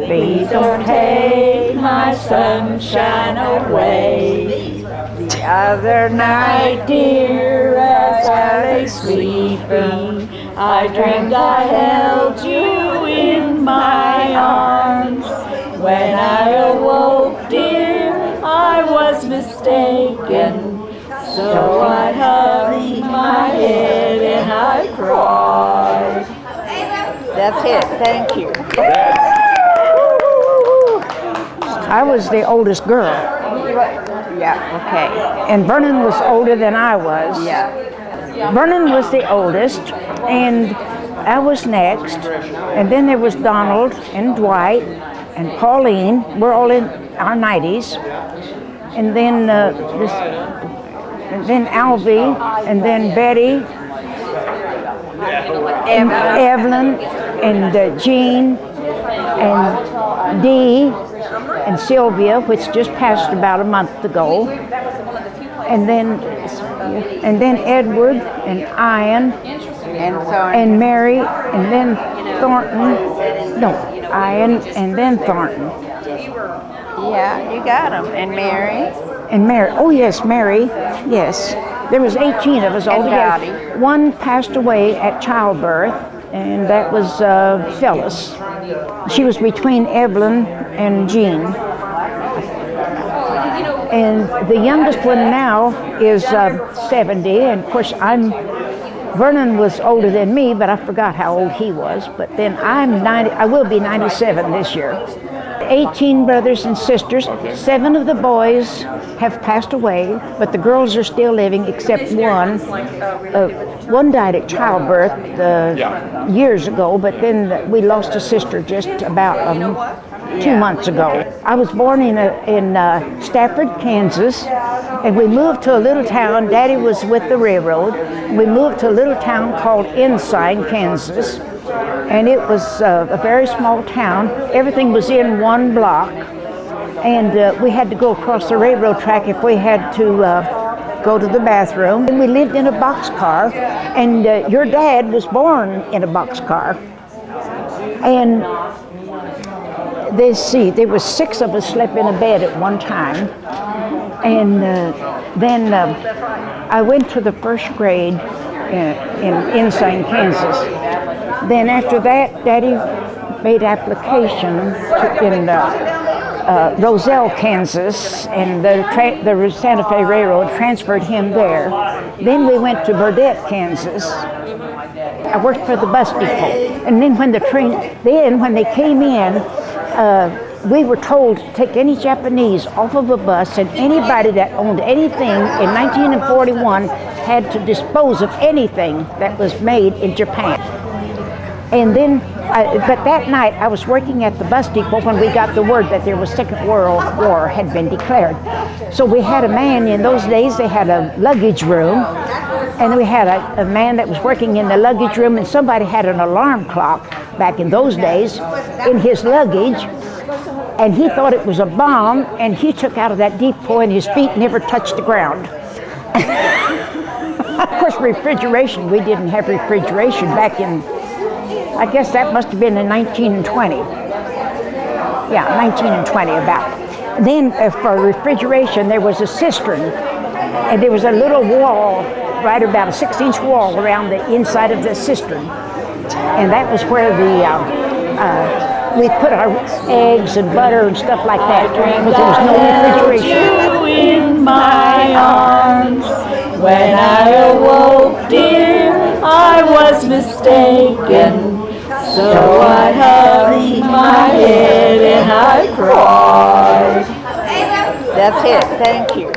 Please don't take my sunshine away. The other night, dear, as I lay sleeping, I dreamed I held you in my arms. When I awoke, dear, I was mistaken. So I hung my head and I cried. That's it. Thank you. I was the oldest girl. Yeah, okay. And Vernon was older than I was. Yeah. Vernon was the oldest, and I was next. And then there was Donald and Dwight and Pauline. We're all in our 90s. And then Alvy, and then Betty, and Evelyn, and Jean, and Dee, and Sylvia, which just passed about a month ago, and then Edward, and Ian, and Mary, and then Thornton. No, Ian, and then Thornton. Yeah, you got them. And Mary. And Mary, oh yes, Mary, yes. There was 18 of us altogether. One passed away at childbirth, and that was Phyllis. She was between Evelyn and Jean. And the youngest one now is 70, and of course Vernon was older than me, but I forgot how old he was. But then I'm 90, I will be 97 this year. 18 brothers and sisters. 7 of the boys have passed away, but the girls are still living except one. One died at childbirth years ago, but then we lost a sister just about 2 months ago. I was born in Stafford, Kansas, and we moved to a little town. Daddy was with the railroad. We moved to a little town called Ensign, Kansas. And it was a very small town. Everything was in one block, and we had to go across the railroad track if we had to go to the bathroom. And we lived in a boxcar, and your dad was born in a boxcar. And there was 6 of us slept in a bed at one time. And then I went to the first grade in Ensign, Kansas. Then after that, Daddy made application in Roselle, Kansas, and the Santa Fe Railroad transferred him there. Then we went to Burdett, Kansas. I worked for the bus depot. And then when they came in, we were told to take any Japanese off of a bus, and anybody that owned anything in 1941 had to dispose of anything that was made in Japan. And then, but that night I was working at the bus depot when we got the word that there was Second World War had been declared. So we had a man, in those days they had a luggage room, and we had a man that was working in the luggage room, and somebody had an alarm clock back in those days in his luggage, and he thought it was a bomb, and he took out of that depot and his feet never touched the ground. Of course, refrigeration, we didn't have refrigeration back in, I guess that must have been in 1920. Yeah, 1920 about. Then for refrigeration, there was a cistern, and there was a little wall, right about a 6-inch wall around the inside of the cistern. And that was where we put our eggs and butter and stuff like that, because there was no refrigeration. In my arms, when I awoke, dear, I was mistaken. So I hung my head and I cried. That's it. Thank you.